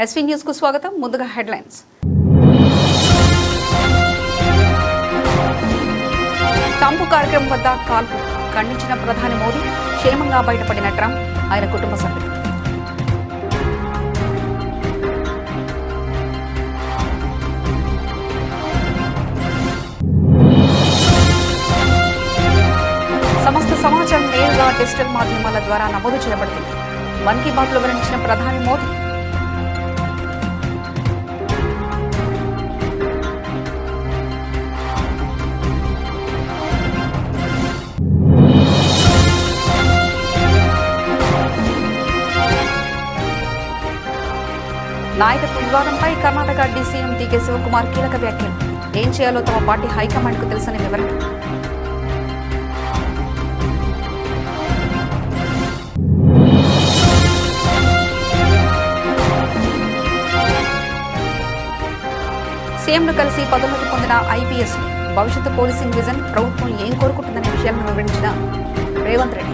SV news కు స్వాగతం. ముందుగా హెడ్లైన్స్. ట్రంప్ కార్యక్రమం వద్ద కాల్పు ఖండించిన ప్రధాని మోదీ, క్షేమంగా బయటపడిన ట్రంప్, ఆయన కుటుంబ సభ్యులు. సమస్త సమాచారం నేరుగా డిజిటల్ మాధ్యమాల ద్వారా నమోదు చేయబడుతుంది. మన్ కీ బాత్ లో వివరించిన ప్రధాని మోదీ. నాయకత్వ వివాదంపై కర్ణాటక డీసీఎం టీకే శివకుమార్ కీలక వ్యాఖ్యలు. ఏం చేయాలో తమ పార్టీ హైకమాండ్ కు తెలుసని వివరణ. సీఎంను కలిసి పదోన్నతి పొందిన ఐపీఎస్ భవిష్యత్తు పోలీసింగ్ విజన్, ప్రభుత్వం ఏం కోరుకుంటుందనే విషయాలను వివరించిన రేవంత్ రెడ్డి.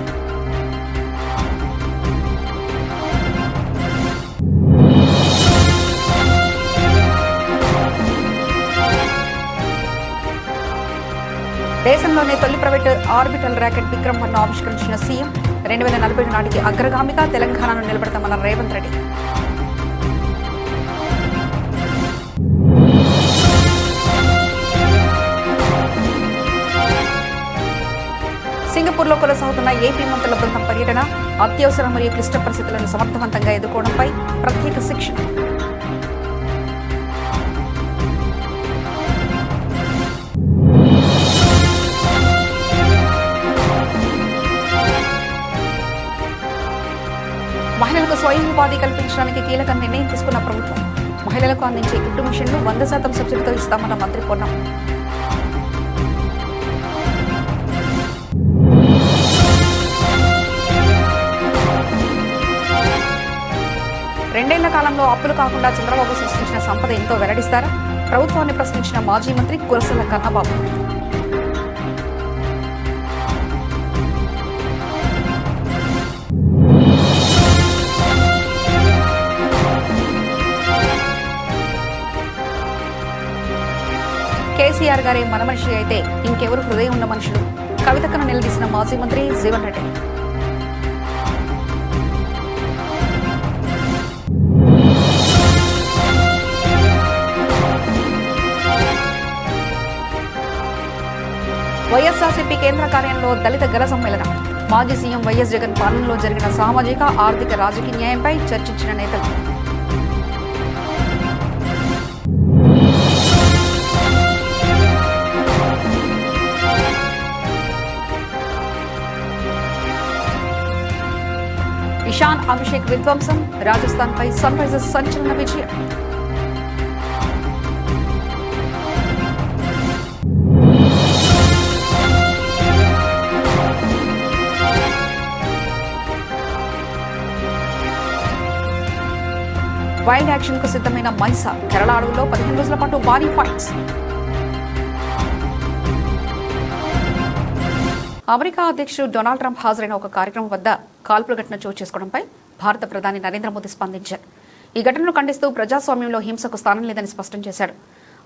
దేశంలోనే తొలి ప్రైవేటు ఆర్బిటల్ ర్యాకెట్ విక్రమ్-1 ఆవిష్కరించిన సీఎం. 2040 నాటికి అగ్రగామిగా తెలంగాణను నిలబెడతామన్న రేవంత్ రెడ్డి. సింగపూర్లో కొనసాగుతున్న ఏపీ మంత్రుల బృందం పర్యటన, అత్యవసర మరియు క్లిష్ట పరిస్థితులను సమర్థవంతంగా ఎదుర్కోవడంపై ప్రత్యేక శిక్షణ. మహిళలకు స్వయం ఉపాధి కల్పించడానికి కీలక నిర్ణయం తీసుకున్న ప్రభుత్వం. మహిళలకు అందించే కుట్టు మిషన్లు 100% సబ్సిడీతో ఇస్తామన్న మంత్రి పొన్నం. రెండేళ్ల కాలంలో అప్పులు కాకుండా చంద్రబాబు సృష్టించిన సంపద ఎంతో వెల్లడిస్తారా? ప్రభుత్వాన్ని ప్రశ్నించిన మాజీ మంత్రి కురసాల కన్నబాబు. కేసీఆర్ గారే మన మనిషి అయితే ఇంకెవరు హృదయం ఉన్న మనుషులు? కవితకను నిలదీసిన మాజీ మంత్రి జీవన్ రెడ్డి. వైఎస్ఆర్సీపీ కేంద్ర కార్యాలయంలో దళిత గల సమ్మేళనం. మాజీ సీఎం వైఎస్ జగన్ పాలనలో జరిగిన సామాజిక, ఆర్థిక, రాజకీయ న్యాయంపై చర్చించిన నేతలు. ఇషాన్ అభిషేక్ విధ్వంసం, రాజస్థాన్ పై సన్ రైజర్స్ సంచలన విజయం. వైల్డ్ యాక్షన్ కు సిద్ధమైన మైసా, కేరళ అడవుల్లో 15 రోజుల పాటు భారీ ఫైట్స్. అమెరికా అధ్యక్షుడు డొనాల్డ్ ట్రంప్ హాజరైన ఒక కార్యక్రమం వద్ద కాల్పుల ఘటన చోటు చేసుకోవడంపై భారత ప్రధాని నరేంద్ర మోదీ స్పందించారు. ఈ ఘటనను ఖండిస్తూ ప్రజాస్వామ్యంలో హింసకు స్థానం లేదని స్పష్టం చేశారు.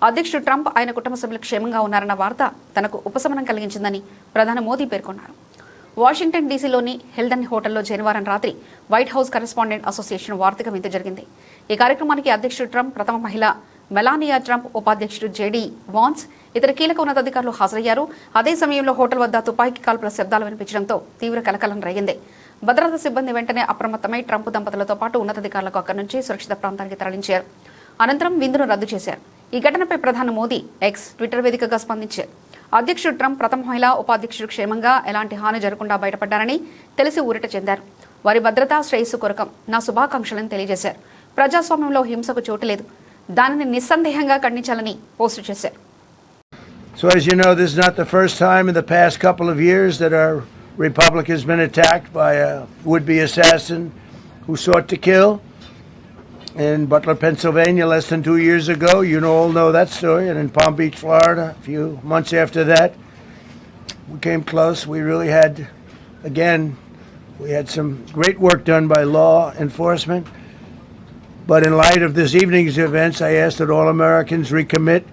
అధ్యక్షుడు ట్రంప్, ఆయన కుటుంబ సభ్యులు క్షేమంగా ఉన్నారన్న వార్త తనకు ఉపశమనం కలిగించిందని ప్రధాని మోదీ పేర్కొన్నారు. వాషింగ్టన్ డీసీలోని హిల్డన్ హోటల్లో శనివారం రాత్రి వైట్ హౌస్ కరెస్పాండెంట్ అసోసియేషన్ వార్తక వింత జరిగింది. ఈ కార్యక్రమానికి అధ్యక్షుడు ట్రంప్, ప్రథమ మహిళ మెలానియా ట్రంప్, ఉపాధ్యక్షుడు జేడీ వాన్స్, ఇతర కీలక ఉన్నతాధికారులు హాజరయ్యారు. అదే సమయంలో హోటల్ వద్ద తుపాకీ కాల్పుల శబ్దాలు వినిపించడంతో తీవ్ర కలకలం రేగింది. భద్రతా సిబ్బంది వెంటనే అప్రమత్తమై ట్రంప్ దంపతులతో పాటు ఉన్నతాధికారులకు అక్కడి నుంచి సురక్షిత ప్రాంతానికి తరలించారు. అనంతరం విందును రద్దు చేశారు. ఈ ఘటనపై ప్రధాని మోదీ ఎక్స్ ట్విట్టర్ వేదికగా స్పందించారు. అధ్యక్షుడు ట్రంప్, ప్రథమ మహిళ, ఉపాధ్యక్షుడు క్షేమంగా, ఎలాంటి హాని జరగకుండా బయటపడ్డారని తెలిసి ఊరట చెందారు. వారి భద్రతా శ్రేయస్సు కొరకం నా శుభాకాంక్షలను తెలియజేశారు. ప్రజాస్వామ్యంలో హింసకు చోటు లేదు, దానిని నిస్సందేహంగా ఖండించాలని పోస్టు చేశారు. So as you know, this is not the first time in the past couple of years that our republic has been attacked by a would-be assassin who sought to kill. In Butler, Pennsylvania, less than 2 years ago, you all know that story, and in Palm Beach, Florida, a few months after that, we came close. We really had, again, we had some great work done by law enforcement. But in light of this evening's events, I ask that all Americans recommit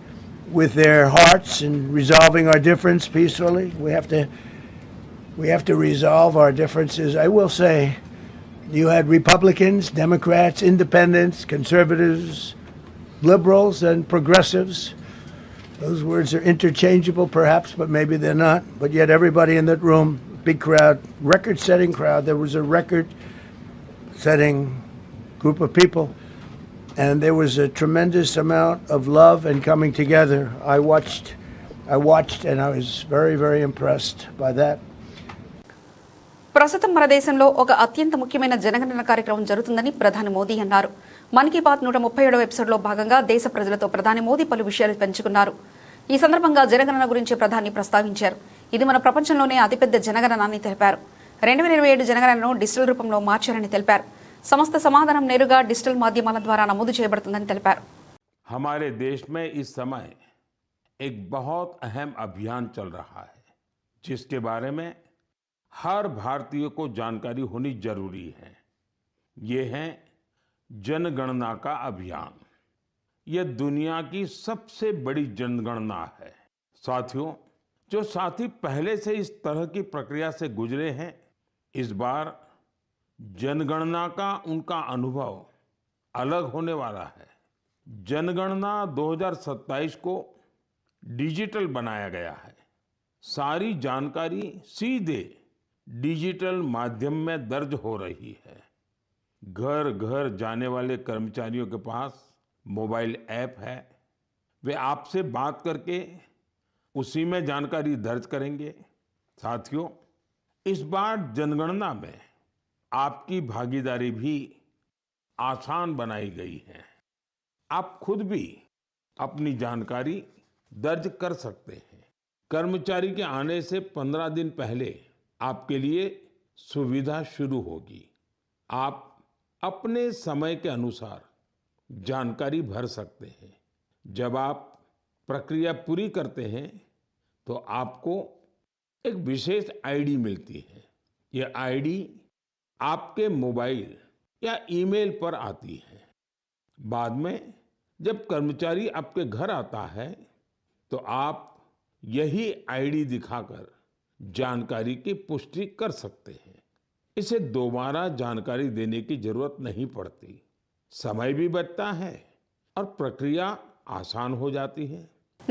with their hearts in resolving our difference peacefully. We have to resolve our differences. I will say, you had Republicans, Democrats, Independents, Conservatives, Liberals, and Progressives. Those words are interchangeable, perhaps, but maybe they're not. But yet everybody in that room, big crowd, record-setting crowd, there was a record-setting group of people, and there was a tremendous amount of love and coming together. I watched, and I was very, very impressed by that. ప్రస్తుతం మన దేశంలో ఒక అత్యంత ముఖ్యమైన జనగణన కార్యక్రమం జరుగుతుందని ప్రధాని మోదీ అన్నారు. మన్ కీ బాత్ 137వ ఎపిసోడ్లో భాగంగా దేశ ప్రజలతో ప్రధాని మోదీ పలు విషయాలు పంచుకున్నారు. ఈ సందర్భంగా జనగణన గురించి ప్రధాని ప్రస్తావించారు. ఇది మన ప్రపంచంలోనే అతిపెద్ద జనగణన అని తెలిపారు. 2027 జనగణనను డిజిటల్ రూపంలో మార్చారని తెలిపారు. సమస్త సమాధానం నేరుగా డిజిటల్ మాధ్యమాల ద్వారా నమోదు చేయబడుతుందని తెలిపారు. हमारे देश में इस समय एक बहुत अहम अभियान चल रहा है, जिसके बारे में हर भारतीय को जानकारी होनी जरूरी है. ये है जनगणना का अभियान. यह दुनिया की सबसे बड़ी जनगणना है. साथियों, जो साथी पहले से इस तरह की प्रक्रिया से गुजरे हैं, इस बार जनगणना का उनका अनुभव अलग होने वाला है. जनगणना 2027 को डिजिटल बनाया गया है. सारी जानकारी सीधे डिजिटल माध्यम में दर्ज हो रही है. घर घर जाने वाले कर्मचारियों के पास मोबाइल ऐप है. वे आपसे बात करके उसी में जानकारी दर्ज करेंगे. साथियों, इस बार जनगणना में आपकी भागीदारी भी आसान बनाई गई है. आप खुद भी अपनी जानकारी दर्ज कर सकते हैं. कर्मचारी के आने से 15 दिन पहले आपके लिए सुविधा शुरू होगी. आप अपने समय के अनुसार जानकारी भर सकते हैं. जब आप प्रक्रिया पूरी करते हैं तो आपको एक विशेष आईडी मिलती है. यह आईडी आपके मोबाइल या ईमेल पर आती है. बाद में जब कर्मचारी आपके घर आता है तो आप यही आईडी दिखाकर जानकारी की पुष्टि कर सकते हैं. इसे दोबारा जानकारी देने की जरूरत नहीं पड़ती. समय भी बचता है और प्रक्रिया आसान हो जाती है.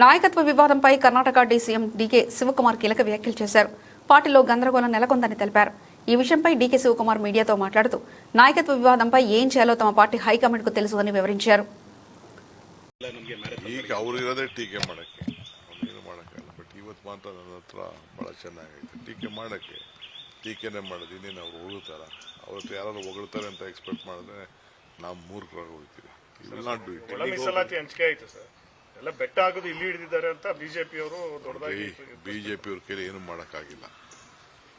నాయకత్వ వివాదంపై కర్ణాటక డీసీఎం డీకే శివకుమార్ కీలక వ్యాఖ్యలు చేశారు. పార్టీలో గందరగోళం నెలకొందని తెలిపారు. ఈ విషయంపై డీకే శివకుమార్ మీడియాతో మాట్లాడుతూ నాయకత్వ వివాదంపై ఏం చేయాలో తమ పార్టీ హైకమాండ్ కు తెలుసు అని వివరించారు. ಈಗ ಅವರಿರೋದೇ ಟೀಕೆ ಮಾಡೋಕ್ಕೆ ಏನು ಮಾಡೋಕ್ಕಲ್ಲ. ಬಟ್ ಇವತ್ತು ಮಾತ್ರ ನನ್ನ ಹತ್ರ ಭಾಳ ಚೆನ್ನಾಗೈತೆ ಟೀಕೆ ಮಾಡೋಕ್ಕೆ. ಟೀಕೆನೇ ಮಾಡೋದು ಇನ್ನೇನು ಅವ್ರು ಹೊಗಳ್ತಾರ? ಅವ್ರ ಹತ್ರ ಯಾರು ಹೊಗಳ್ತಾರೆ ಅಂತ ಎಕ್ಸ್ಪೆಕ್ಟ್ ಮಾಡಿದ್ರೆ ನಾವು ಮೂರ್ಖರಾಗಿ ಹೋಗ್ತೀವಿ. ಇದು ನಾಟ್ ಡೂ ಇಟ್. ಮೀಸಲಾತಿ ಹಂಚಿಕೆ ಆಯ್ತು ಸರ್. ಎಲ್ಲ ಬೆಟ್ಟ ಹಾಕೋದು ಇಲ್ಲಿ ಹಿಡಿದಿದ್ದಾರೆ ಅಂತ ಬಿಜೆಪಿಯವರು ದೊಡ್ಡದಾಗಿ ಬಿಜೆಪಿಯವ್ರ ಕೈಲಿ ಏನು ಮಾಡೋಕ್ಕಾಗಿಲ್ಲ.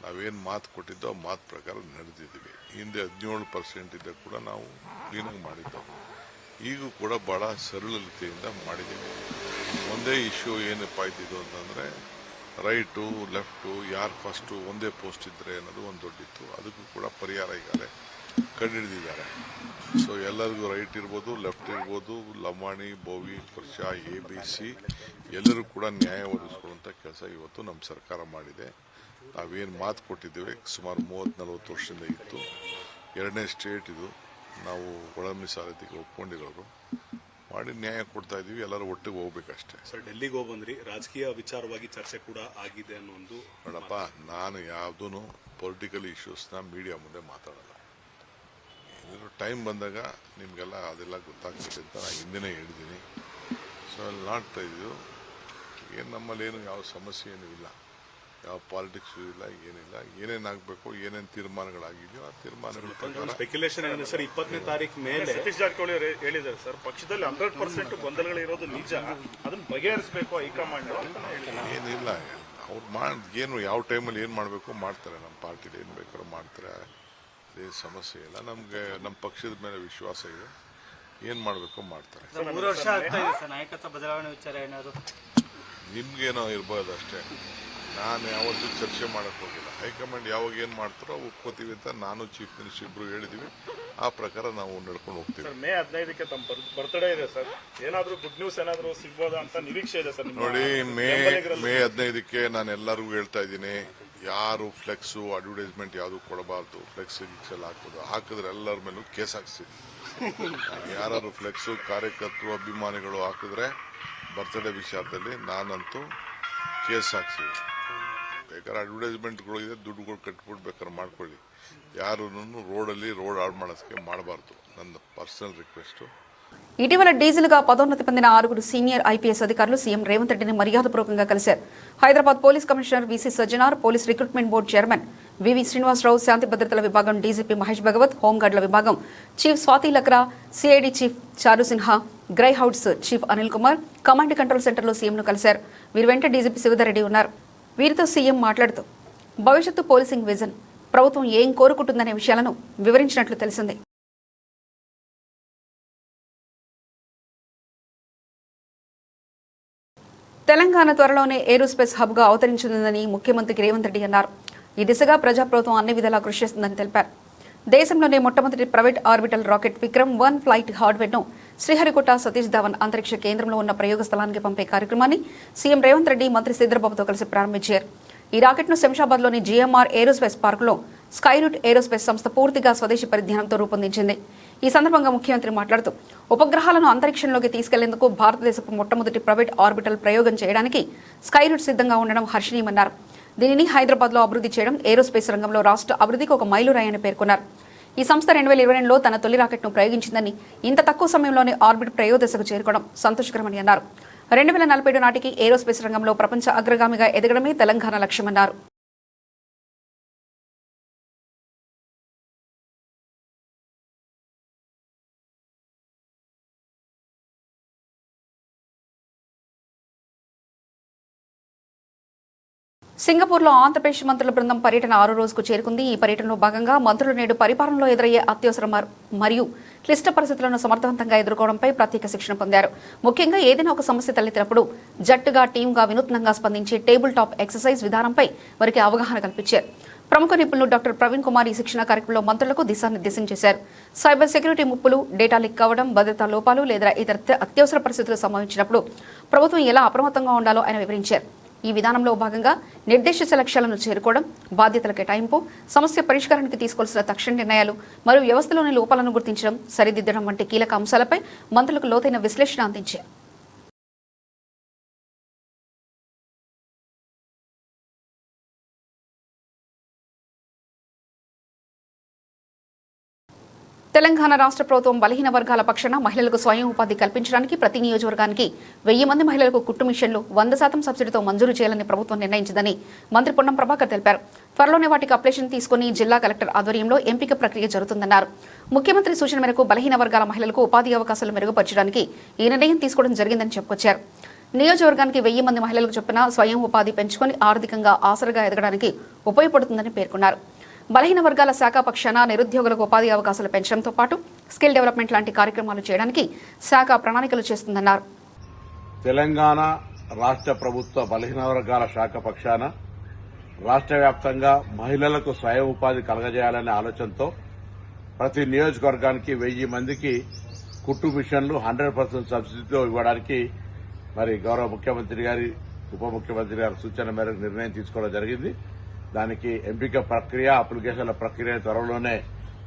ನಾವೇನು ಮಾತು ಕೊಟ್ಟಿದ್ದೋ ಆ ಮಾತು ಪ್ರಕಾರ ನಡೆದಿದ್ದೀವಿ. ಹಿಂದೆ 17% ಇದ್ದ ಕೂಡ ನಾವು ಕ್ಲೀನಾಗಿ ಮಾಡಿದ್ದೆವು. ಈಗೂ ಕೂಡ ಭಾಳ ಸರಳತೆಯಿಂದ ಮಾಡಿದ್ದೀವಿ. ಒಂದೇ ಇಶ್ಯೂ ಏನಪ್ಪ ಇದ್ದಿದ್ದು ಅಂತಂದರೆ ರೈಟು ಲೆಫ್ಟು ಯಾರು ಫಸ್ಟು ಒಂದೇ ಪೋಸ್ಟ್ ಇದ್ದರೆ ಅನ್ನೋದು ಒಂದು ದೊಡ್ಡಿತ್ತು. ಅದಕ್ಕೂ ಕೂಡ ಪರಿಹಾರ ಈಗಾಗಲೇ ಕಂಡುಹಿಡಿದಿದ್ದಾರೆ. ಸೊ ಎಲ್ಲರಿಗೂ ರೈಟ್ ಇರ್ಬೋದು, ಲೆಫ್ಟ್ ಇರ್ಬೋದು, ಲಂಬಾಣಿ, ಬೋವಿ, ಪರ್ಷ, ABC ಎಲ್ಲರೂ ಕೂಡ ನ್ಯಾಯ ಒದಗಿಸ್ಕೊಡುವಂಥ ಕೆಲಸ ಇವತ್ತು ನಮ್ಮ ಸರ್ಕಾರ ಮಾಡಿದೆ. ನಾವೇನು ಮಾತು ಕೊಟ್ಟಿದ್ದೇವೆ ಸುಮಾರು 30-40 ವರ್ಷದಿಂದ ಇತ್ತು. 2ನೇ ಸ್ಟೇಟ್ ಇದು. ನಾವು ಒಳ ಮೀಸಲಾತಿಗೆ ಒಪ್ಕೊಂಡಿರೋರು ಮಾಡಿ ನ್ಯಾಯ ಕೊಡ್ತಾ ಇದೀವಿ. ಎಲ್ಲರೂ ಒಟ್ಟಿಗೆ ಹೋಗ್ಬೇಕಷ್ಟೇ. ಸರ್, ಡೆಲ್ಲಿಗೆ ಹೋಗಿ ಬಂದ್ರಿ, ರಾಜಕೀಯ ವಿಚಾರವಾಗಿ ಚರ್ಚೆ ಕೂಡ ಆಗಿದೆ ಅನ್ನೋ ಒಂದು. ನೋಡಪ್ಪ, ನಾನು ಯಾವುದೂ ಪೊಲಿಟಿಕಲ್ ಇಶ್ಯೂಸ್ನ ಮೀಡಿಯಾ ಮುಂದೆ ಮಾತಾಡಲ್ಲ. ಟೈಮ್ ಬಂದಾಗ ನಿಮಗೆಲ್ಲ ಅದೆಲ್ಲ ಗೊತ್ತಾಗ್ತದೆ ಅಂತ ನಾನು ಹಿಂದೆನೇ ಹೇಳಿದ್ದೀನಿ. ಸೊ ಅಲ್ಲಿ ನಾಡ್ತಾ ಇದ್ದೀವಿ. ಏನು ನಮ್ಮಲ್ಲೇನು ಯಾವ ಸಮಸ್ಯೆ ಏನೂ ಇಲ್ಲ, ಯಾವ ಪಾಲಿಟಿಕ್ಸು ಇಲ್ಲ, ಏನಿಲ್ಲ. ಏನೇನಾಗಬೇಕು, ಏನೇನು ತೀರ್ಮಾನಗಳಾಗಿದೆಯೋ ಆ ತೀರ್ಮಾನಗಳ ಪ್ರಕಾರ. ಸ್ಪೆಕ್ಯುಲೇಷನ್ ಏನಿದೆ ಸರ್, 20ನೇ ತಾರೀಕು ಮೇಲೆ ಸತೀಶ್ ಜಾರಕಿಹೊಳಿ ಹೇಳಿದ್ದಾರೆ ಸರ್, ಪಕ್ಷದಲ್ಲಿ 100% ಗೊಂದಲಗಳಿರೋದು ನಿಜ, ಅದನ್ನು ಬಗೆಹರಿಸಬೇಕು ಹೈಕಮಾಂಡ್ ಅಂತ ಹೇಳಿದ್ದಾರೆ. ಏನಿಲ್ಲ, ಅವ್ರು ಏನು ಯಾವ ಟೈಮಲ್ಲಿ ಏನು ಮಾಡಬೇಕು ಮಾಡ್ತಾರೆ. ನಮ್ಮ ಪಾರ್ಟಿಲಿ ಏನು ಬೇಕಾದ್ರೂ ಮಾಡ್ತಾರೆ. ಅದೇನು ಸಮಸ್ಯೆ ಇಲ್ಲ. ನಮಗೆ ನಮ್ಮ ಪಕ್ಷದ ಮೇಲೆ ವಿಶ್ವಾಸ ಇದೆ. ಏನು ಮಾಡಬೇಕು ಮಾಡ್ತಾರೆ. 3 ವರ್ಷ ಆಗ್ತಾ ಇದೆ ಸರ್, ನಾಯಕತ್ವ ಬದಲಾವಣೆ ವಿಚಾರ ಏನಾದ್ರು ನಿಮ್ಗೇನೋ ಇರ್ಬೋದು ಅಷ್ಟೇ. ನಾನು ಯಾವತ್ತೂ ಚರ್ಚೆ ಮಾಡೋಕ್ಕೆ ಹೋಗಿಲ್ಲ. ಹೈಕಮಾಂಡ್ ಯಾವಾಗ ಏನು ಮಾಡ್ತಾರೋ ಒಪ್ಕೋತೀವಿ ಅಂತ ನಾನು ಚೀಫ್ ಮಿನಿಸ್ಟರ್ ಇಬ್ಬರು ಹೇಳಿದ್ದೀವಿ. ಆ ಪ್ರಕಾರ ನಾವು ನಡ್ಕೊಂಡು ಹೋಗ್ತೀವಿ. ಸರ್, ಮೇ 15ಕ್ಕೆ ತಮ್ಮ ಬರ್ತ್ಡೇ ಇದೆ ಸರ್, ಏನಾದರೂ ಗುಡ್ ನ್ಯೂಸ್ ಏನಾದರೂ ಸಿಗ್ಬೋದಾ ಅಂತ ನಿರೀಕ್ಷೆ ಇದೆ ಸರ್? ನೋಡಿ, ಮೇ 15ಕ್ಕೆ ನಾನು ಎಲ್ಲರಿಗೂ ಹೇಳ್ತಾ ಇದ್ದೀನಿ, ಯಾರು ಫ್ಲೆಕ್ಸು ಅಡ್ವರ್ಟೈಸ್ಮೆಂಟ್ ಯಾವುದು ಕೊಡಬಾರ್ದು. ಫ್ಲೆಕ್ಸ್ ಎಲ್ಲ ಹಾಕಿದ್ರೆ ಎಲ್ಲರ ಮೇಲೂ ಕೇಸ್ ಹಾಕ್ಸ್ತೀವಿ. ಯಾರು ಫ್ಲೆಕ್ಸು ಕಾರ್ಯಕರ್ತರು ಅಭಿಮಾನಿಗಳು ಹಾಕಿದ್ರೆ ಬರ್ತ್ಡೇ ವಿಚಾರದಲ್ಲಿ ನಾನಂತೂ ಕೇಸ್ ಹಾಕ್ತೀವಿ. ಬೇಕಾದ್ರೆ ಅಡ್ವರ್ಟೈಸ್ಮೆಂಟ್ಗಳು ಇದೆ, ದುಡ್ಡುಗಳು ಕಟ್ಬಿಟ್ಟು ಬೇಕಾದ್ರೆ ಮಾಡ್ಕೊಳ್ಳಿ. ಯಾರೂ ರೋಡಲ್ಲಿ ರೋಡ್ ಹಾಳು ಮಾಡೋದಕ್ಕೆ ಮಾಡಬಾರ್ದು. ನನ್ನ ಪರ್ಸನಲ್ ರಿಕ್ವೆಸ್ಟು. ఇటీవల డీజిల్గా పదోన్నతి పొందిన 6 సీనియర్ ఐపీఎస్ అధికారులు సీఎం రేవంత్ రెడ్డిని మర్యాదపూర్వకంగా కలిశారు. Hyderabad police commissioner VC Sajjanar, police recruitment board chairman VV Srinivasarao, శాంతి భద్రతల విభాగం డీజీపీ మహేష్ భగవత్, హోంగార్డుల విభాగం chief Swathi Lakra, CID chief Charu Sinha, greyhounds chief Anil Kumar, command control సెంటర్లో సీఎంను కలిశారు. వీరి వెంట డీజీపీ శివధర్రెడ్డి ఉన్నారు. వీరితో సీఎం మాట్లాడుతూ భవిష్యత్తు పోలీసింగ్ విజన్, ప్రభుత్వం ఏం కోరుకుంటుందనే విషయాలను వివరించినట్లు తెలిసింది. తెలంగాణ త్వరలోనే ఏరోస్పేస్ హబ్గా అవతరించనుందని ముఖ్యమంత్రి రేవంత్ రెడ్డి అన్నారు. ఈ దిశగా ప్రజాప్రభుత్వం అన్ని విధాలా కృషి చేస్తుందని తెలిపారు. దేశంలోనే మొట్టమొదటి private orbital rocket Vikram one flight హార్డ్వేర్ను శ్రీహరికోట సతీష్ ధావన్ అంతరిక్ష కేంద్రంలో ఉన్న ప్రయోగ స్థలానికి పంపే కార్యక్రమాన్ని సీఎం రేవంత్ రెడ్డి మంత్రి శ్రీధర్బాబుతో కలిసి ప్రారంభించారు. ఈ రాకెట్ను శంషాబాద్లోని జీఎంఆర్ ఏరోస్పేస్ పార్కులో స్కైరూట్ ఏరోస్పేస్ సంస్థ పూర్తిగా స్వదేశీ పరిజ్ఞానంతో రూపొందించింది. ఈ సందర్భంగా ముఖ్యమంత్రి మాట్లాడుతూ ఉపగ్రహాలను అంతరిక్షంలోకి తీసుకెళ్లేందుకు భారతదేశపు మొట్టమొదటి ప్రైవేట్ ఆర్బిటల్ ప్రయోగం చేయడానికి స్కైరూట్ సిద్ధంగా ఉండడం హర్షణీయమన్నారు. దీనిని హైదరాబాద్లో అభివృద్ధి చేయడం ఏరోస్పేస్ రంగంలో రాష్ట్ర అభివృద్ధికి ఒక మైలురాయని పేర్కొన్నారు. ఈ సంస్థ 2022లో తన తొలి రాకెట్ను ప్రయోగించిందని, ఇంత తక్కువ సమయంలోనే ఆర్బిట్ ప్రయోగదశకు చేరుకోవడం సంతోషకరమని అన్నారు. 2047 నాటికి ఏరోస్పేస్ రంగంలో ప్రపంచ అగ్రగామిగా ఎదగడమే తెలంగాణ లక్ష్యమన్నారు. సింగపూర్లో ఆంధ్రప్రదేశ్ మంత్రుల బృందం పర్యటన 6వ రోజుకు చేరుకుంది. ఈ పర్యటనలో భాగంగా మంత్రులు నేడు పరిపాలనలో ఎదురయ్యే అత్యవసర మరియు క్లిష్ట పరిస్థితులను సమర్థవంతంగా ఎదుర్కోవడంపై ప్రత్యేక శిక్షణ పొందారు. ముఖ్యంగా ఏదైనా ఒక సమస్య తలెత్తినప్పుడు జట్టుగా, టీంగా వినూత్నంగా స్పందించే టేబుల్ టాప్ ఎక్సర్సైజ్ విధానంపై వారికి అవగాహన కల్పించారు. ప్రముఖ నిపుణులు డాక్టర్ ప్రవీణ్ కుమార్ ఈ శిక్షణ కార్యక్రమంలో మంత్రులకు దిశానిర్దేశం చేశారు. సైబర్ సెక్యూరిటీ ముప్పులు, డేటా లీక్ కావడం, భద్రతా లోపాలు లేదా ఇతర అత్యవసర పరిస్థితులు సంభవించినప్పుడు ప్రభుత్వం ఎలా అప్రమత్తంగా ఉండాలో ఆయన వివరించారు. ఈ విధానంలో భాగంగా నిర్దేశిత లక్ష్యాలను చేరుకోవడం, బాధ్యతల కేటాయింపు, సమస్య పరిష్కారానికి తీసుకోవాల్సిన తక్షణ నిర్ణయాలు మరియు వ్యవస్థలోని లోపాలను గుర్తించడం, సరిదిద్దడం వంటి కీలక అంశాలపై మంత్రులకు లోతైన విశ్లేషణ అందించారు. తెలంగాణ రాష్ట్ర ప్రభుత్వం బలహీన వర్గాల పక్షాన మహిళలకు స్వయం ఉపాధి కల్పించడానికి ప్రతి నియోజకవర్గానికి 1000 మంది మహిళలకు కుట్టు మిషన్లు 100% సబ్సిడీతో మంజూరు చేయాలని ప్రభుత్వం నిర్ణయించిందని మంత్రి పొన్నం ప్రభాకర్ తెలిపారు. త్వరలోనే వాటికి అప్లికేషన్ తీసుకుని జిల్లా కలెక్టర్ ఆధ్వర్యంలో ఎంపిక ప్రక్రియ జరుగుతుందన్నారు. ముఖ్యమంత్రి సూచన మేరకు బలహీన వర్గాల మహిళలకు ఉపాధి అవకాశాలు మెరుగుపరచడానికి ఈ నిర్ణయం తీసుకోవడం జరిగిందని చెప్పుకొచ్చారు. నియోజకవర్గానికి 1000 మంది మహిళలకు చొప్పున స్వయం ఉపాధి పెంచుకొని ఆర్థికంగా ఆసరగా ఎదగడానికి ఉపయోగపడుతుందని పేర్కొన్నారు. బలహీన వర్గాల శాఖ పక్షాన నిరుద్యోగులకు ఉపాధి అవకాశాలు పెంచడంతో పాటు స్కిల్ డెవలప్మెంట్ లాంటి కార్యక్రమాలు చేయడానికి శాఖ ప్రణాళికలు చేస్తుందన్నారు. తెలంగాణ రాష్ట్ర ప్రభుత్వ బలహీన వర్గాల శాఖ పక్షాన రాష్ట్ర వ్యాప్తంగా మహిళలకు స్వయం ఉపాధి కలగజేయాలనే ఆలోచనతో ప్రతి నియోజకవర్గానికి 1000 మందికి కుట్టు మిషన్లు 100% సబ్సిడీతో ఇవ్వడానికి మరి గౌరవ ముఖ్యమంత్రి గారి, ఉప ముఖ్యమంత్రి గారి సూచన మేరకు నిర్ణయం తీసుకోవడం జరిగింది. దానికి ఎంపిక ప్రక్రియ, అప్లికేషన్ల ప్రక్రియ త్వరలోనే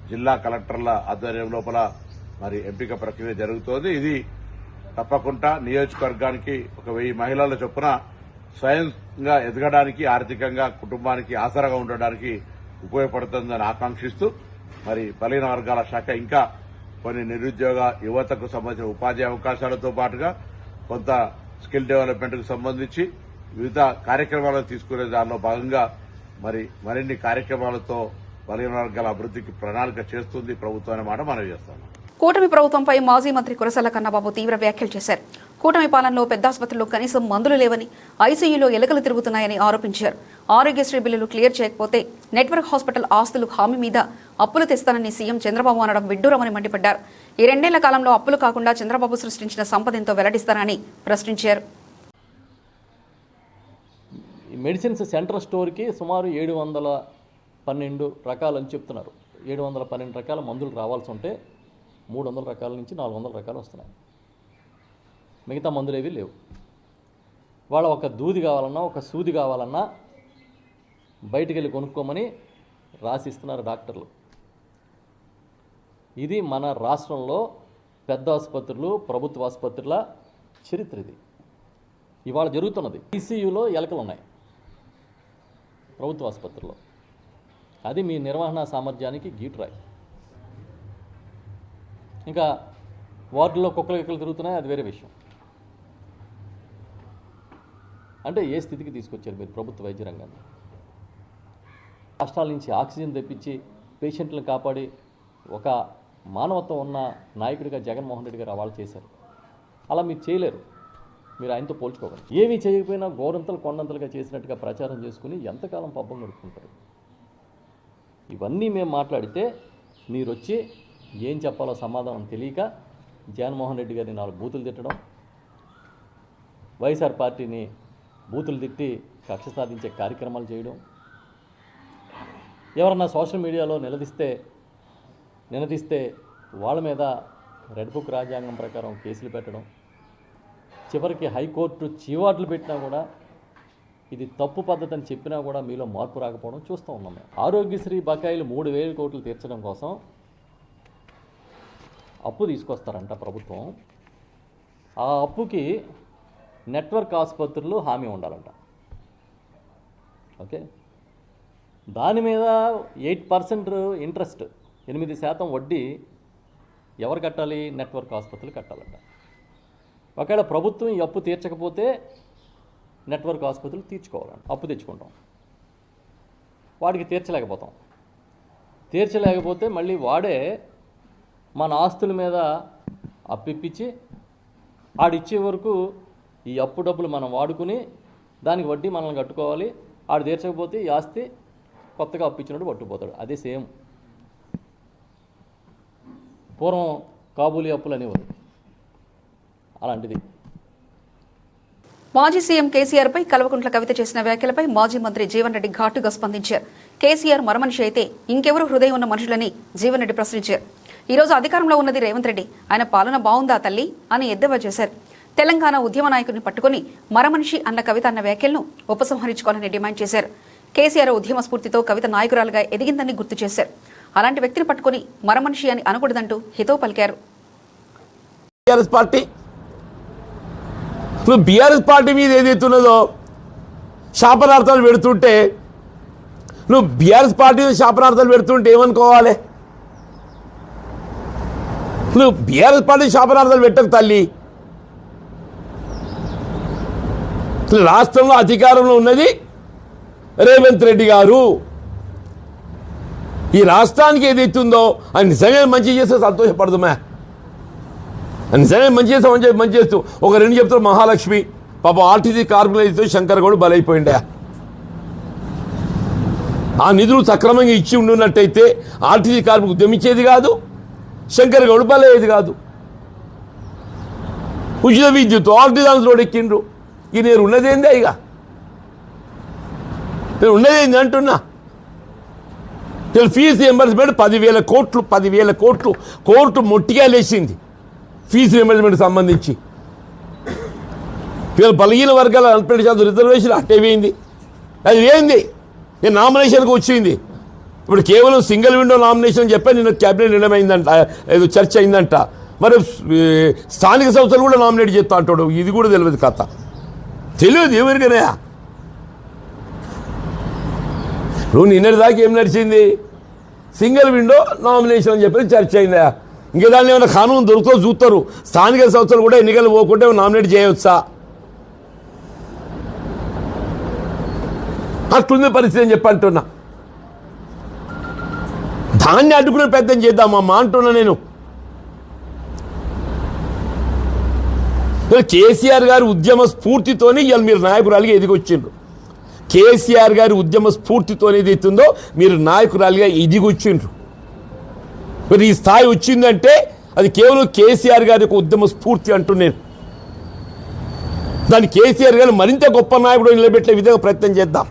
జిల్లా కలెక్టర్ల ఆధ్వర్యం లోపల మరి ఎంపిక ప్రక్రియ జరుగుతోంది. ఇది తప్పకుండా నియోజకవర్గానికి ఒక 1000 మహిళల చొప్పున స్వయంగా ఎదగడానికి, ఆర్థికంగా కుటుంబానికి ఆసరాగా ఉండడానికి ఉపయోగపడుతుందని ఆకాంక్షిస్తూ మరి బలహీన వర్గాల శాఖ ఇంకా కొన్ని నిరుద్యోగ యువతకు సంబంధించిన ఉపాధి అవకాశాలతో పాటుగా కొంత స్కిల్ డెవలప్మెంట్ కు సంబంధించి వివిధ కార్యక్రమాలను తీసుకునే దానిలో భాగంగా మరిన్ని కార్యక్రమాలతో బలహీన వర్గాల అభివృద్ధికి ప్రణాళిక చేస్తుంది ప్రభుత్వం అనే మాట మనం చేస్తాం. కూటమి ప్రభుత్వంపై మాజీ మంత్రి కురసాల కన్నబాబు తీవ్ర వ్యాఖ్యలు చేశారు. కూటమి పాలనలో పెద్ద ఆసుపత్రుల్లో కనీసం మందులు లేవని, ఐసీయూలో ఎలుకలు తిరుగుతున్నాయని ఆరోపించారు. ఆరోగ్యశ్రీ బిల్లులు క్లియర్ చేయకపోతే నెట్వర్క్ హాస్పిటల్ ఆస్తులు హామీ మీద అప్పులు తెస్తానని సీఎం చంద్రబాబు అనడం విడ్డూరమని మండిపడ్డారు. ఈ 2 ఏళ్ల కాలంలో అప్పులు కాకుండా చంద్రబాబు సృష్టించిన సంపద ఎంతో వెల్లడిస్తారని ప్రశ్నించారు. మెడిసిన్స్ సెంట్రల్ స్టోర్కి సుమారు 712 రకాలని చెప్తున్నారు. 712 రకాల మందులు రావాల్సి ఉంటే 300 రకాల నుంచి 400 రకాలు వస్తున్నాయి. మిగతా మందులు ఏవి లేవు. వాళ్ళ ఒక దూది కావాలన్నా ఒక సూది కావాలన్నా బయటికి వెళ్ళి కొనుక్కోమని రాసిస్తున్నారు డాక్టర్లు. ఇది మన రాష్ట్రంలో పెద్ద ఆసుపత్రులు, ప్రభుత్వ ఆసుపత్రుల చరిత్ర. ఇది ఇవాళ జరుగుతున్నది. ICUలో ఎలకలు ఉన్నాయి ప్రభుత్వ ఆసుపత్రుల్లో. అది మీ నిర్వహణ సామర్థ్యానికి గీటురాయి. ఇంకా వార్డుల్లో కుక్కలు తిరుగుతున్నాయి, అది వేరే విషయం. అంటే ఏ స్థితికి తీసుకొచ్చారు మీరు ప్రభుత్వ వైద్య రంగాన్ని? రాష్ట్రాల నుంచి ఆక్సిజన్ తెప్పించి పేషెంట్లను కాపాడి ఒక మానవత్వం ఉన్న నాయకుడిగా జగన్మోహన్ రెడ్డి గారు అవాళ్ళు చేశారు. అలా మీరు చేయలేరు. మీరు ఆయనతో పోల్చుకోగలరు. ఏమీ చేయకపోయినా గోరంతలు కొండంతలుగా చేసినట్టుగా ప్రచారం చేసుకుని ఎంతకాలం పబ్బం గడుపుకుంటారు? ఇవన్నీ మేము మాట్లాడితే మీరు వచ్చి ఏం చెప్పాలో సమాధానం తెలియక జగన్మోహన్ రెడ్డి గారిని 4 బూతులు తిట్టడం, వైఎస్ఆర్ పార్టీని బూతులు తిట్టి కక్ష సాధించే కార్యక్రమాలు చేయడం, ఎవరన్నా సోషల్ మీడియాలో నిలదీస్తే వాళ్ళ మీద రెడ్ బుక్ రాజ్యాంగం ప్రకారం కేసులు పెట్టడం, చివరికి హైకోర్టు చీవాట్లు పెట్టినా కూడా ఇది తప్పు పద్ధతి అని చెప్పినా కూడా మీలో మార్పు రాకపోవడం చూస్తూ ఉన్నాం మేము. ఆరోగ్యశ్రీ బకాయిలు 3,000 కోట్లు తీర్చడం కోసం అప్పు తీసుకొస్తారంట ప్రభుత్వం. ఆ అప్పుకి నెట్వర్క్ ఆసుపత్రులు హామీ ఉండాలంట. ఓకే, దాని మీద 8% ఇంట్రెస్ట్, 8% వడ్డీ ఎవరు కట్టాలి? నెట్వర్క్ ఆసుపత్రులు కట్టాలంట. ఒకవేళ ప్రభుత్వం ఈ అప్పు తీర్చకపోతే నెట్వర్క్ ఆసుపత్రులు తీర్చుకోవాలంట. అప్పు తెచ్చుకుంటాం, వాడికి తీర్చలేకపోతే మళ్ళీ వాడే మన ఆస్తుల మీద అప్పిప్పించి ఆడిచ్చే వరకు ఈ అప్పు డబ్బులు మనం వాడుకుని దానికి వడ్డీ మనల్ని కట్టుకోవాలి. ఆడు తీర్చకపోతే ఈ ఆస్తి కొత్తగా అప్పించినట్టు పట్టుకుపోతాడు. అదే సేమ్ పూర్వం కాబూలీ అప్పులు అనేవారు, అలాంటిది. మాజీ సీఎం కేసీఆర్ పై కల్వకుంట్ల కవిత చేసిన వ్యాఖ్యలపై మాజీ మంత్రి జీవన్ రెడ్డి ఘాటుగా స్పందించారు. కేసీఆర్ మరమనిషి అయితే ఇంకెవరు హృదయం ఉన్న మనుషులని జీవన్ రెడ్డి ప్రశ్నించారు. ఈ రోజు అధికారంలో ఉన్నది రేవంత్ రెడ్డి, ఆయన పాలన బాగుందా తల్లి అని ఎద్దేవా చేశారు. తెలంగాణ ఉద్యమ నాయకుడిని పట్టుకుని మరమనిషి అన్న కవిత అన్న వ్యాఖ్యలను ఉపసంహరించుకోవాలని డిమాండ్ చేశారు. కేసీఆర్ ఉద్యమ స్ఫూర్తితో కవిత నాయకురాలుగా ఎదిగిందని గుర్తు చేశారు. అలాంటి వ్యక్తిని పట్టుకుని మరమనిషి అని అనకూడదంటూ హితవు పలికారు. బీఆర్ఎస్ పార్టీ మీద ఏదైతున్నదో శాపనార్థాలు పెడుతుంటే, నువ్వు బీఆర్ఎస్ పార్టీ శాపనార్థాలు పెడుతుంటే ఏమనుకోవాలి? నువ్వు బీఆర్ఎస్ పార్టీ శాపనార్థాలు పెట్టకు తల్లి. రాష్ట్రంలో అధికారంలో ఉన్నది రేవంత్ రెడ్డి గారు. ఈ రాష్ట్రానికి ఏదైతుందో ఆయన నిజంగా మంచి చేస్తే సంతోషపడదుమే. నిజంగా మంచి చేస్తాం మంచి చేస్తూ ఒక 2 చెప్తారు. మహాలక్ష్మి పాపం ఆర్టీసీ కార్మికులైతే శంకర్ గౌడ్ బలైపోయిండే. ఆ నిధులు సక్రమంగా ఇచ్చి ఉండున్నట్టయితే ఆర్టీసీ కార్మికులు ఉద్యమించేది కాదు, శంకర్ గౌడ్ బలయ్యేది కాదు. ఉచిత విద్యుత్ ఆర్టీసీ రోడ్ ఎక్కిండ్రు. ఇక నేను ఉన్నదేందే, ఇక నేను ఉన్నదేంది అంటున్నా. ఫీజు రియంబర్స్మెంట్ 10,000 కోట్లు కోర్టు మొట్టిగా లేచింది ఫీజు రియంబర్స్మెంట్ సంబంధించి. వీళ్ళు బలహీన వర్గాల 40% రిజర్వేషన్ అట్టే వేయింది. అది వేయింది, నేను నామినేషన్కి వచ్చింది. ఇప్పుడు కేవలం సింగిల్ విండో నామినేషన్ చెప్పి నిన్న క్యాబినెట్ నిర్ణయం అయిందంట, ఏదో చర్చ అయిందంట. మరి స్థానిక సంస్థలు కూడా నామినేట్ చేస్తా అంటాడు. ఇది కూడా తెలియదు, కథ తెలియదు ఎవరికైనా. నువ్వు నిన్నటి దాకా ఏం నడిచింది? సింగిల్ విండో నామినేషన్ అని చెప్పి చర్చ అయిందా? ఇంకా దాన్ని ఏమైనా కానూన్ దొరుకుతో చూస్తారు. స్థానిక సంస్థలు కూడా ఎన్నికలు పోకుంటే నామినేట్ చేయవచ్చా? అట్లుంది పరిస్థితి అని చెప్పి అంటున్నా. దాన్ని అడ్డుకునే ప్రయత్నం చేద్దామమ్మా అంటున్నా నేను. కేసీఆర్ గారి ఉద్యమ స్ఫూర్తితోనే ఇవాళ మీరు నాయకురాలిగా ఎదిగొచ్చిండ్రు. కేసీఆర్ గారి ఉద్యమ స్ఫూర్తితో ఏదైతుందో మీరు నాయకురాలిగా ఎదిగొచ్చిండ్రు. మరి ఈ స్థాయి వచ్చిందంటే అది కేవలం కేసీఆర్ గారి యొక్క ఉద్యమ స్ఫూర్తి అంటున్నాను. దాన్ని కేసీఆర్ గారు మరింత గొప్ప నాయకుడు నిలబెట్టే విధంగా ప్రయత్నం చేద్దాం.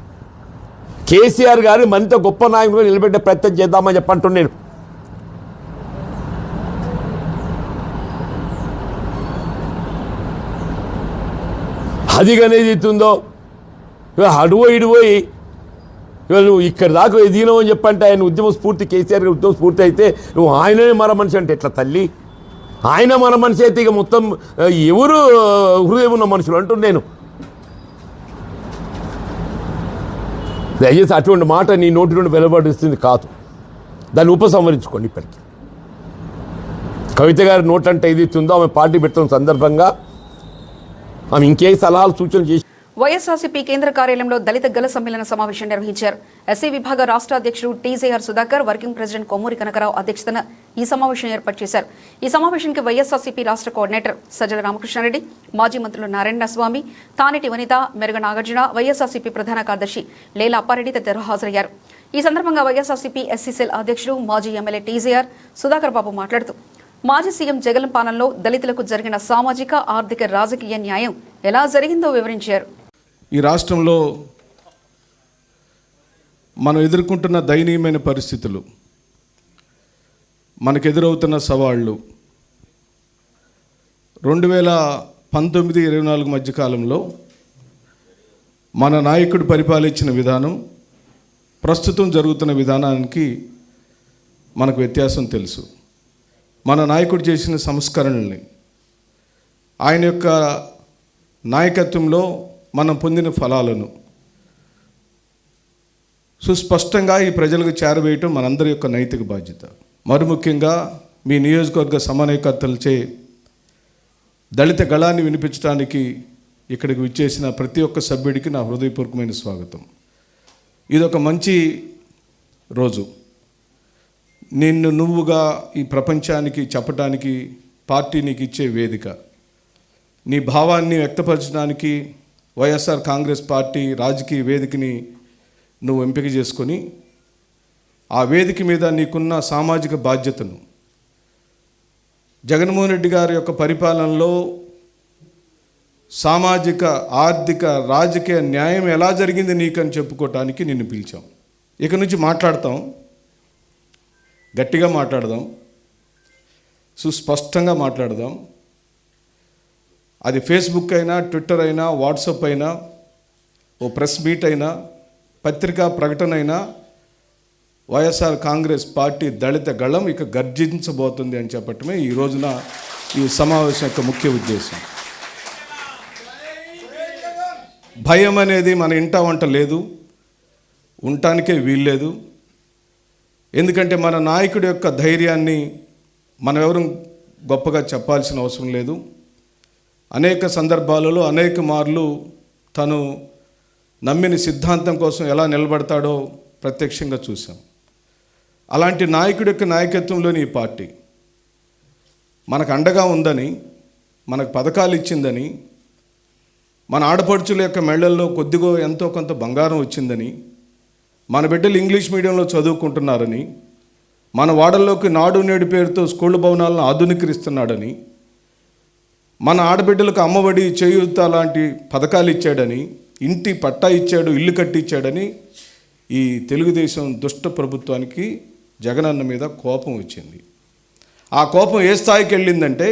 కేసీఆర్ గారు మరింత గొప్ప నాయకుడు నిలబెట్టే ప్రయత్నం చేద్దామని చెప్పంటున్నాను. అది అనేది ఇస్తుందో ఇవాళ అడుపోయి ఇవాళ నువ్వు ఇక్కడ దాకా ఎదిగినావు అని చెప్పంటే ఆయన ఉద్యమ స్ఫూర్తి కేసీఆర్ ఉద్యమ స్ఫూర్తి అయితే నువ్వు ఆయననే మన మనిషి అంటే ఎట్లా తల్లి? ఆయన మన మనిషి అయితే ఇక మొత్తం ఎవరు హృదయం ఉన్న మనుషులు అంటున్నాను నేను. దయచేసి అటువంటి మాట నీ నోటి నుండి వెలువడిస్తుంది కాదు, దాన్ని ఉపసంహరించుకోండి. ఇప్పటికీ కవిత గారి నోట్ అంటే ఏది ఇస్తుందో ఆమె పార్టీ పెడుతున్న సందర్భంగా ఆమె ఇంకే సలహాలు సూచనలు చేసి వైఎస్ఆర్సీపీ కేంద్ర కార్యాలయంలో దళిత గల సమ్మేళన సమావేశం నిర్వహించారు. ఎస్సీ విభాగ రాష్ట్ర అధ్యక్షుడు TJR Sudhakar, working president Kommuri Kanaka Rao అధ్యక్షతన ఈ సమావేశం ఏర్పాటు చేశారు. ఈ సమావేశానికి వైఎస్ఆర్సీపీ రాష్ట్ర కోఆర్డినేటర్ సజ్జల రామకృష్ణారెడ్డి, మాజీ మంత్రులు నారాయణ స్వామి, తానేటి వనిత, మెరుగ నాగార్జున, వైఎస్ఆర్సీపీ ప్రధాన కార్యదర్శి లేలా అప్పారెడ్డి తదితరులు హాజరయ్యారు. ఈ సందర్భంగా వైఎస్ఆర్సీపీ ఎస్సీ సెల్ అధ్యక్షుడు మాజీ ఎమ్మెల్యే టీజేఆర్ సుధాకర్ బాబు మాట్లాడుతూ మాజీ సీఎం జగన్ పాలనలో దళితులకు జరిగిన సామాజిక, ఆర్థిక, రాజకీయ న్యాయం ఎలా జరిగిందో వివరించారు. ఈ రాష్ట్రంలో మనం ఎదుర్కొంటున్న దయనీయమైన పరిస్థితులు, మనకు ఎదురవుతున్న సవాళ్ళు 2019-24 మధ్యకాలంలో మన నాయకుడు పరిపాలించిన విధానం, ప్రస్తుతం జరుగుతున్న విధానానికి మనకు వ్యత్యాసం తెలుసు. మన నాయకుడు చేసిన సంస్కరణల్ని, ఆయన యొక్క నాయకత్వంలో మనం పొందిన ఫలాలను సుస్పష్టంగా ఈ ప్రజలకు చేరవేయటం మనందరి యొక్క నైతిక బాధ్యత. మరి ముఖ్యంగా మీ నియోజకవర్గ సమన్వయకర్తలచే దళిత గళాన్ని వినిపించడానికి ఇక్కడికి విచ్చేసిన ప్రతి ఒక్క సభ్యుడికి నా హృదయపూర్వకమైన స్వాగతం. ఇదొక మంచి రోజు. నిన్ను నువ్వుగా ఈ ప్రపంచానికి చెప్పడానికి పార్టీ నీకు ఇచ్చే వేదిక. నీ భావాన్ని వ్యక్తపరచడానికి వైఎస్ఆర్ కాంగ్రెస్ పార్టీ రాజకీయ వేదికని నువ్వు ఎంపిక చేసుకొని ఆ వేదిక మీద నీకున్న సామాజిక బాధ్యతను, జగన్మోహన్ రెడ్డి గారి యొక్క పరిపాలనలో సామాజిక, ఆర్థిక, రాజకీయ న్యాయం ఎలా జరిగింది నీకని చెప్పుకోవటానికి నిన్ను పిలిచాం. ఇక నుంచి మాట్లాడతాం, గట్టిగా మాట్లాడదాం, సుస్పష్టంగా మాట్లాడదాం. అది ఫేస్బుక్ అయినా, ట్విట్టర్ అయినా, వాట్సాప్ అయినా, ఓ ప్రెస్ మీట్ అయినా, పత్రికా ప్రకటన అయినా, వైఎస్ఆర్ కాంగ్రెస్ పార్టీ దళిత గళం ఇక గర్జించబోతుంది అని చెప్పటమే ఈ రోజున ఈ సమావేశం యొక్క ముఖ్య ఉద్దేశం. భయం అనేది మన ఇంట వంట లేదు, ఉండటానికే వీల్లేదు. ఎందుకంటే మన నాయకుడి యొక్క ధైర్యాన్ని మనం ఎవరు గొప్పగా చెప్పాల్సిన అవసరం లేదు. అనేక సందర్భాలలో అనేక మార్లు తను నమ్మిన సిద్ధాంతం కోసం ఎలా నిలబడతాడో ప్రత్యక్షంగా చూసాం. అలాంటి నాయకుడి యొక్క నాయకత్వంలోని ఈ పార్టీ మనకు అండగా ఉందని, మనకు పథకాలు ఇచ్చిందని, మన ఆడపడుచుల యొక్క మెళ్ళల్లో కొద్దిగో ఎంతో కొంత బంగారం వచ్చిందని, మన బిడ్డలు ఇంగ్లీష్ మీడియంలో చదువుకుంటున్నారని, మన వాడల్లోకి నాడు నేడు పేరుతో స్కూళ్ళ భవనాలను ఆధునీకరిస్తున్నాడని, మన ఆడబిడ్డలకు అమ్మఒడి, చేయూత లాంటి పథకాలు ఇచ్చాడని, ఇంటి పట్టా ఇచ్చాడు, ఇల్లు కట్టించాడని ఈ తెలుగుదేశం దుష్ట ప్రభుత్వానికి జగనన్న మీద కోపం వచ్చింది. ఆ కోపం ఏ స్థాయికి వెళ్ళిందంటే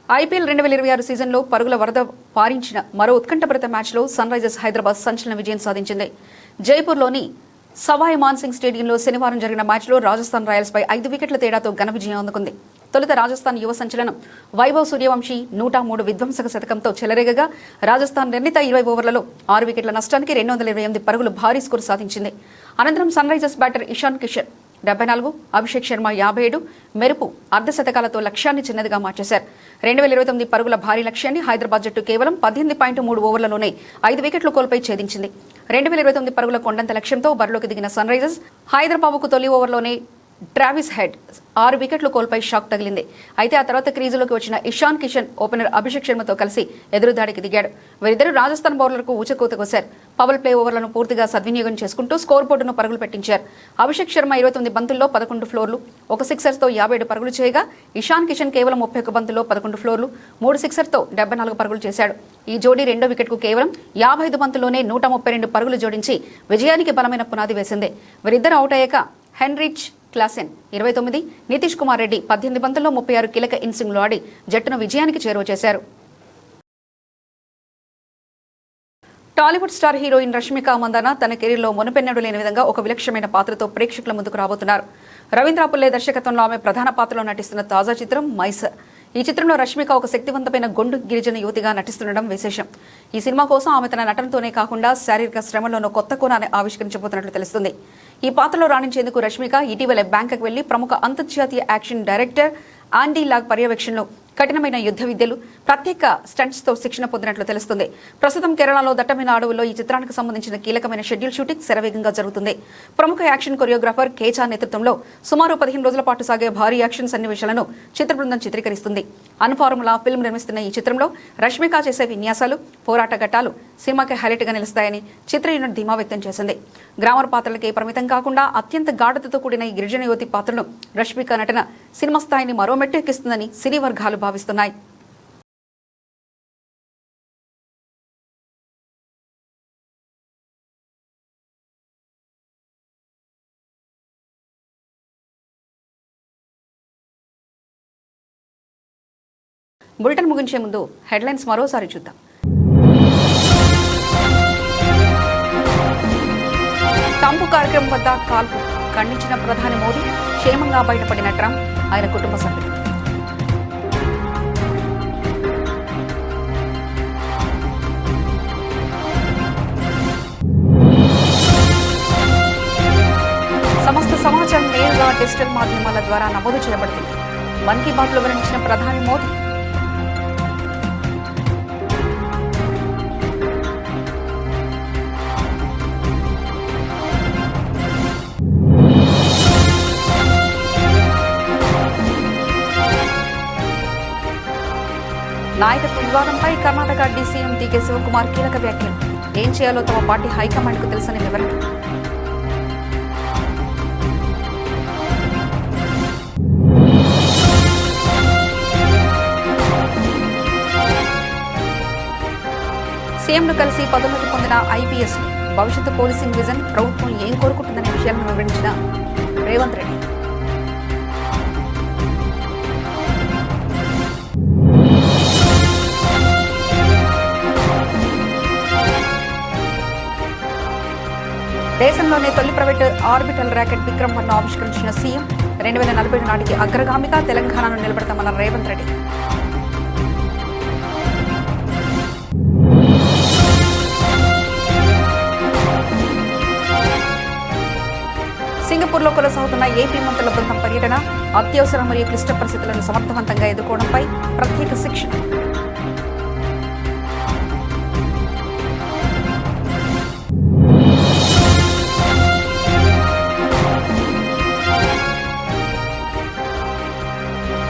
ఐపీఎల్ 2026 సీజన్లో పరుగుల వరద పారించిన మరో ఉత్కంఠభరిత మ్యాచ్లో సన్ రైజర్స్ హైదరాబాద్ సంచలన విజయం సాధించింది. జైపూర్లోని సవాయ్ మాన్సింగ్ స్టేడియంలో శనివారం జరిగిన మ్యాచ్లో రాజస్థాన్ రాయల్స్పై 5 వికెట్ల తేడాతో ఘన విజయం అందుకుంది. తొలుత రాజస్థాన్ యువ సంచలనం వైభవ్ సూర్యవంశీ 103 విధ్వంసక శతకంతో చెలరేగగా రాజస్థాన్ నిర్ణీత 20 ఓవర్లలో 6 వికెట్ల నష్టానికి 228 పరుగులు భారీ స్కోరు సాధించింది. అనంతరం Sunrisers batter Ishan Kishan 74, Abhishek Sharma 57, మెరుపు అర్ధశతకాలతో లక్ష్యాన్ని చిన్నదిగా మార్చేశారు. 2029 పరుగుల భారీ లక్ష్యాన్ని హైదరాబాద్ జట్టు కేవలం 18.3 ఓవర్లలోనే 5 వికెట్లు కోల్పోయి ఛేదించింది. 2029 పరుగుల కొండంత లక్ష్యంతో బరిలోకి దిగిన సన్ రైజర్స్ హైదరాబాద్కు తొలి ఓవర్లోనే ట్రావిస్ హెడ్ 6 వికెట్లు కోల్పోయి షాక్ తగిలింది. అయితే ఆ తర్వాత క్రీజులోకి వచ్చిన ఇషాన్ కిషన్ ఓపెనర్ అభిషేక్ శర్మతో కలిసి ఎదురుదాడికి దిగాడు. వీరిద్దరూ రాజస్థాన్ బౌలర్లకు ఊచకోత కోశారు. పవర్ ప్లే ఓవర్లను పూర్తిగా సద్వినియోగం చేసుకుంటూ స్కోర్ బోర్డును పరుగులు పెట్టించారు. అభిషేక్ శర్మ 29 బంతుల్లో 11 ఫ్లోర్లు, 1 సిక్సర్తో 57 పరుగులు చేయగా ఇషాన్ కిషన్ కేవలం 31 బంతుల్లో 11 ఫ్లోర్లు, 3 సిక్సర్తో 74 పరుగులు చేశాడు. ఈ జోడీ రెండో వికెట్కు కేవలం 55 బంతుల్లోనే 132 పరుగులు జోడించి విజయానికి బలమైన పునాది వేసింది. వీరిద్దరు అవుట్ అయ్యాక హెన్రిచ్ క్లాసెన్ 29, నితీష్ కుమార్ రెడ్డి 18 బంతుల్లో 36 కీలక ఇన్నింగ్స్లు ఆడి జట్టును విజయానికి చేరువ చేశారు. టాలీవుడ్ స్టార్ హీరోయిన్ రష్మిక మందాన తన కెరీర్లో మునుపెన్నడూ లేని విధంగా ఒక విలక్షణమైన పాత్రతో ప్రేక్షకుల ముందుకు రాబోతున్నారు. రవీంద్ర పుల్లే దర్శకత్వంలో ఆమె ప్రధాన పాత్రలో నటిస్తున్న తాజా చిత్రం మైసర్. ఈ చిత్రంలో రష్మిక ఒక శక్తివంతమైన గొండు గిరిజన యువతిగా నటిస్తుండడం విశేషం. ఈ సినిమా కోసం ఆమె తన నటనతోనే కాకుండా శారీరక శ్రమలోనూ కొత్త కోణాన్ని ఆవిష్కరించబోతున్నట్లు తెలుస్తుంది. ఈ పాత్రలో రాణించేందుకు రష్మిక ఇటీవలే బ్యాంకాక్ వెళ్లి ప్రముఖ అంతర్జాతీయ యాక్షన్ డైరెక్టర్ ఆండీ లాగ్ పర్యవేక్షణలో కఠినమైన యుద్ధ విద్యలు, ప్రత్యేక స్టంట్స్ తో శిక్షణ పొందినట్లు తెలుస్తుంది. ప్రస్తుతం కేరళలో దట్టమైన అడవుల్లో ఈ చిత్రానికి సంబంధించిన కీలకమైన షెడ్యూల్ షూటింగ్ శరవేగంగా జరుగుతుంది. ప్రముఖ యాక్షన్ కొరియోగ్రాఫర్ కేచా నేతృత్వంలో సుమారు 15 రోజుల పాటు సాగే భారీ యాక్షన్ సన్నివేశాలను చిత్ర బృందం చిత్రీకరిస్తుంది. అన్ఫార్ములా ఫిల్మ్ నిర్మిస్తున్న ఈ చిత్రంలో రష్మిక చేసే విన్యాసాలు, పోరాట ఘట్టాలు సినిమాకి హైలైట్ గా నిలుస్తాయని చిత్ర యూనిట్ ధీమా వ్యక్తం చేసింది. గ్రామర్ పాత్రలకే పరిమితం కాకుండా అత్యంత గాఢతతో కూడిన ఈ గిరిజన యువతి పాత్రను రష్మిక నటన సినిమా స్థాయిని మరో మెట్టు ఎక్కిస్తుందని సినీ వర్గాలు భావిస్తున్నాయి. బులెటిన్ ముగించే ముందు హెడ్లైన్స్ మరోసారి చూద్దాం. ట్రంప్ కార్యక్రమం వద్ద కాల్పు ఖండించిన ప్రధాని మోదీ, క్షేమంగా బయటపడిన ట్రంప్, ఆయన కుటుంబ సభ్యులు. సమస్త సమాచారం నేరుగా డిజిటల్ మాధ్యమాల ద్వారా నమోదు చేయబడుతుంది. మన్ కీ బాత్ లో వివరించిన ప్రధాని మోదీ. నాయకత్వ వివాదంపై కర్ణాటక డీసీఎం టీకే శివకుమార్ కీలక వ్యాఖ్యలు. ఏం చేయాలో తమ పార్టీ హైకమాండ్ కు తెలుసని వివరణ. సీఎంను కలిసి పదోన్నతి పొందిన ఐపీఎస్ భవిష్యత్తు పోలీసింగ్ విజన్, ప్రభుత్వం ఏం కోరుకుంటుందనే విషయాలను వివరించిన రేవంత్ రెడ్డి. దేశంలోనే తొలి ప్రైవేటు ఆర్బిటల్ ర్యాకెట్ విక్రమ్ 1 ఆవిష్కరించిన సీఎం. 2040 నాటికి అగ్రగామిగా తెలంగాణను నిలబెడతామన్న రేవంత్ రెడ్డి. సింగపూర్లో కొనసాగుతున్న ఏపీ మంత్రుల బృందం పర్యటన, అత్యవసర మరియు క్లిష్ట పరిస్థితులను సమర్థవంతంగా ఎదుర్కోవడంపై ప్రత్యేక శిక్షణ.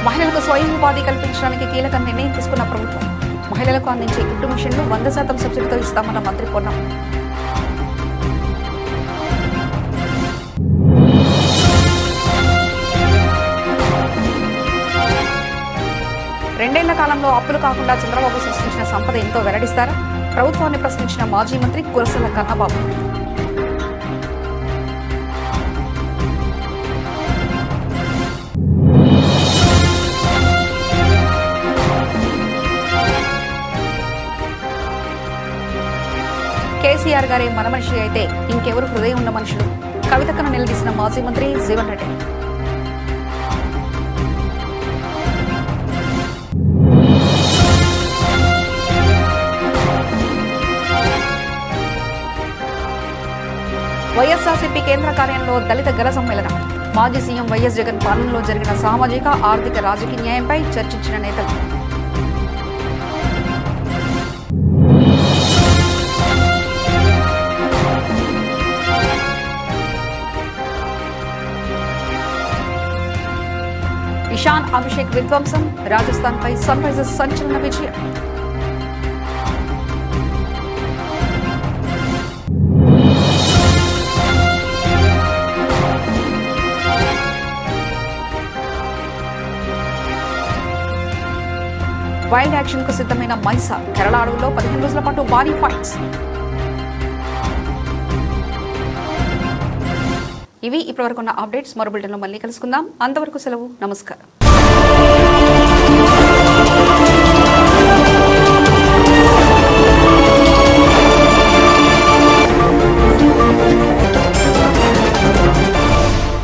మహిళలకు స్వయం ఉపాధి కల్పించడానికి కీలక నిర్ణయం తీసుకున్న ప్రభుత్వం. మహిళలకు అందించే కుట్టు మిషన్లు 100% సబ్సిడీతో ఇస్తామన్న మంత్రి పొన్నం. రెండేళ్ల కాలంలో అప్పులు కాకుండా చంద్రబాబు సృష్టించిన సంపద ఎంతో వెల్లడిస్తారా? ప్రభుత్వాన్ని ప్రశ్నించిన మాజీ మంత్రి కురసాల కన్నబాబు. కేసీఆర్ గారే మన మనిషి అయితే ఇంకెవరు హృదయం ఉన్న మనుషులు? కవితకను నిలదీసిన మాజీ మంత్రి జీవన్ రెడ్డి. వైఎస్ఆర్సీపీ కేంద్ర కార్యాలయంలో దళిత గల సమ్మేళనం. మాజీ సీఎం వైఎస్ జగన్ పాలనలో జరిగిన సామాజిక, ఆర్థిక, రాజకీయ న్యాయంపై చర్చించిన నేతలు. ఇషాన్ అభిషేక్ విధ్వంసం, రాజస్థాన్పై సన్ రైజర్స్ సంచలన విజయం. వైల్డ్ యాక్షన్ కు సిద్ధమైన మైసర్. కేరళ అడవుల్లో 15 రోజుల పాటు భారీ ఫైట్స్. ఇవి ఇప్పటివరకున్న అప్డేట్స్. మరో బులెటిన్లో మళ్ళీ కలుసుకుందాం. అంతవరకు సెలవు. నమస్కారం.